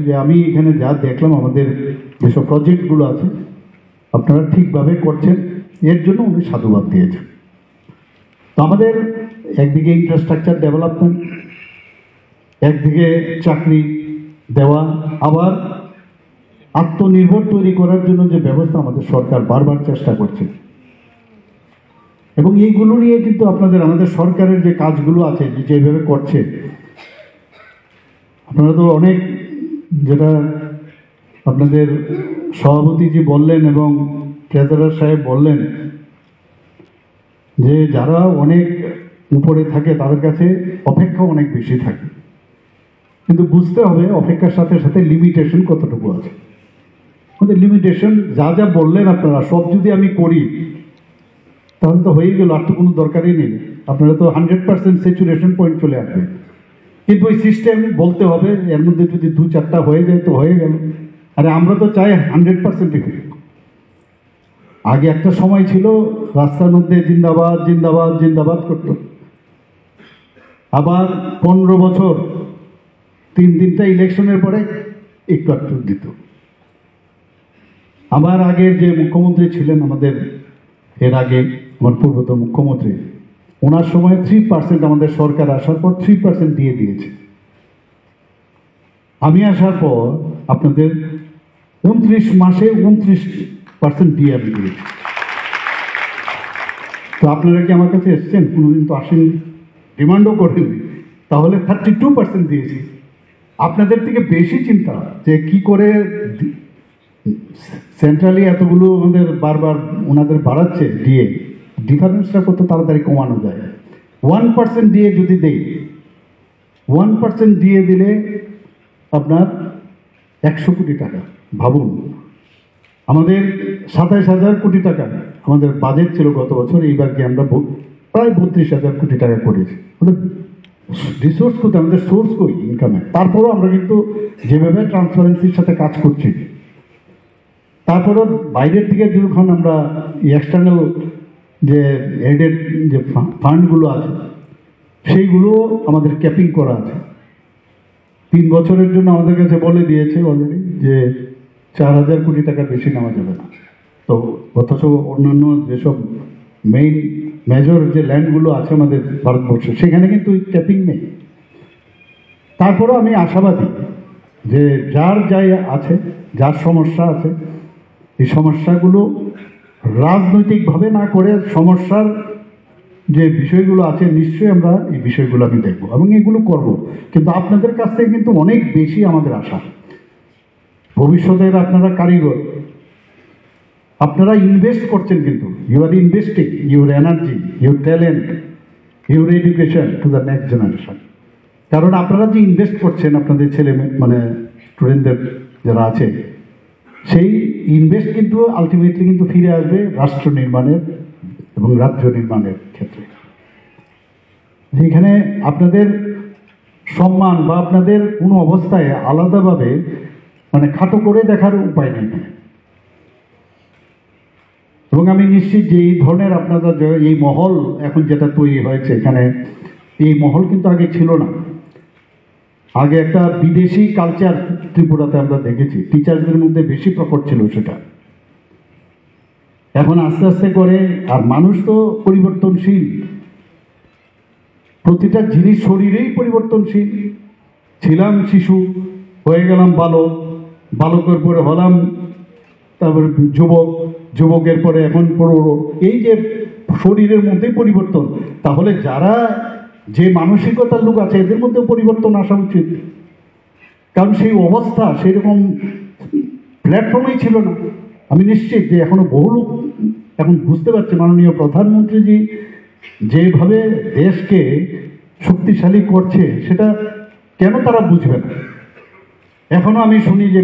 যে আমি এখানে যা দেখলাম আমাদের যেসব প্রজেক্টগুলো আছে আপনারা ঠিকভাবে করছেন, এর জন্য উনি সাধুবাদ দিয়েছেন। তো আমাদের একদিকে ইনফ্রাস্ট্রাকচার ডেভেলপমেন্ট, একদিকে চাকরি দেওয়া, আবার আত্মনির্ভর তৈরি করার জন্য যে ব্যবস্থা আমাদের সরকার বারবার চেষ্টা করছে, এবং এইগুলো নিয়ে কিন্তু আমাদের সরকারের যে কাজগুলো আছে যেভাবে করছে, আপনারা তো অনেক, যেটা আপনাদের সভাপতিজি বললেন এবং ট্রেজারার সাহেব বললেন, যে যারা অনেক উপরে থাকে তাদের কাছে অপেক্ষা অনেক বেশি থাকে, কিন্তু বুঝতে হবে অপেক্ষার সাথে সাথে লিমিটেশন কতটুকু আছে। আমাদের লিমিটেশন যা যা বললেন আপনারা, সব যদি আমি করি তাহলে তো হয়ে গেল, আর তো কোনো দরকারই নেই। আপনারা তো 100% স্যাচুরেশন পয়েন্ট চলে আসবে, কিন্তু ওই সিস্টেম বলতে হবে, এর মধ্যে যদি 2-4টা হয়ে যায় তো হয়ে গেল। আরে আমরা তো চাই 100%। আগে একটা সময় ছিল রাস্তার মধ্যে জিন্দাবাদ জিন্দাবাদ জিন্দাবাদ করতো, আবার 15 বছর 3-3টা ইলেকশনের পরে একটু একটু দিত। আমার আগের যে মুখ্যমন্ত্রী ছিলেন আমাদের, এর আগে আমার পূর্বতন মুখ্যমন্ত্রী, ওনার সময় 3% আমাদের সরকার আসার পর 3% দিয়ে দিয়েছে। আমি আসার পর আপনাদের 29 মাসে 29% দিয়ে আমি দিয়েছি। তো আপনারা কি আমার কাছে এসছেন? কোনোদিন তো আসেননি, ডিমান্ডও করেননি, তাহলে 32% দিয়েছি। আপনাদের থেকে বেশি চিন্তা যে কি করে সেন্ট্রালি এতগুলো আমাদের বারবার ওনাদের বাড়াচ্ছে দিয়ে, ডিফারেন্সটা কত তাড়াতাড়ি কমানো যায়। 1% দিয়ে যদি দেই, 1% দিয়ে দিলে আপনার 100 কোটি টাকা। ভাবুন, আমাদের 27,000 কোটি টাকা আমাদের বাজেট ছিল গত বছর, এইবার কি আমরা প্রায় 32,000 কোটি টাকা করেছি। রিসোর্স কোথায়, আমাদের সোর্স করি ইনকামে। তারপরেও আমরা কিন্তু যেভাবে ট্রান্সপারেন্সির সাথে কাজ করছি, তারপরেও বাইরের দিকে যখন আমরা এক্সটার্নাল যে এডেড যে ফান্ডগুলো আছে সেইগুলো আমাদের ক্যাপিং করা আছে। 3 বছরের জন্য আমাদের কাছে বলে দিয়েছে অলরেডি যে 4,000 কোটি টাকার বেশি নেওয়া যাবে না। তো অথচ অন্যান্য যেসব মেজর যে ল্যান্ডগুলো আছে আমাদের ভারতবর্ষে, সেখানে কিন্তু ক্যাপিং নেই। তারপরেও আমি আশাবাদী যে যার যাই আছে, যার সমস্যা আছে, এই সমস্যাগুলো রাজনৈতিকভাবে না করে সমস্যার যে বিষয়গুলো আছে নিশ্চয়ই আমরা এই বিষয়গুলো আমি দেখব এবং এগুলো করব। কিন্তু আপনাদের কাছ থেকে কিন্তু অনেক বেশি আমাদের আশা। ভবিষ্যতের আপনারা কারিগর, আপনারা ইনভেস্ট করছেন, কিন্তু you are investing your energy, your talent, your education to the next generation. কারণ আপনারা যে ইনভেস্ট করছেন আপনাদের ছেলে মানে স্টুডেন্টদের যারা আছে, সেই ইনভেস্ট কিন্তু আলটিমেটলি কিন্তু ফিরে আসবে রাষ্ট্র নির্মাণের এবং রাজ্য নির্মাণের ক্ষেত্রে। যেখানে আপনাদের সম্মান বা আপনাদের কোনো অবস্থায় আলাদাভাবে মানে খাটো করে দেখার উপায় নেই। এবং আমি নিশ্চিত যে এই ধরনের আপনারা এই মহল এখন যেটা তৈরি হয়েছে এখানে, এই মহল কিন্তু আগে ছিল না। আগে একটা বিদেশি কালচার ত্রিপুরাতে আমরা দেখেছি, টিচারদের মধ্যে বেশি প্রকট ছিল সেটা। এখন আস্তে আস্তে করে, আর মানুষ তো পরিবর্তনশীল, প্রতিটা জিনিস শরীরেই পরিবর্তনশীল। ছিলাম শিশু, হয়ে গেলাম বালক, বালকের পরে হলাম তারপরে যুবক, যুবকের পরে এখন প্রৌঢ়। এই যে শরীরের মধ্যেই পরিবর্তন, তাহলে যারা যে মানসিকতার লোক আছে এদের মধ্যে পরিবর্তন আসা উচিত। কারণ সেই অবস্থা সেরকম প্ল্যাটফর্মেই ছিল না। আমি নিশ্চিত যে এখনো বহু লোক এখন বুঝতে পারছে মাননীয় প্রধানমন্ত্রীজি যেভাবে দেশকে শক্তিশালী করছে, সেটা কেন তারা বুঝবে না। এখনো আমি শুনি যে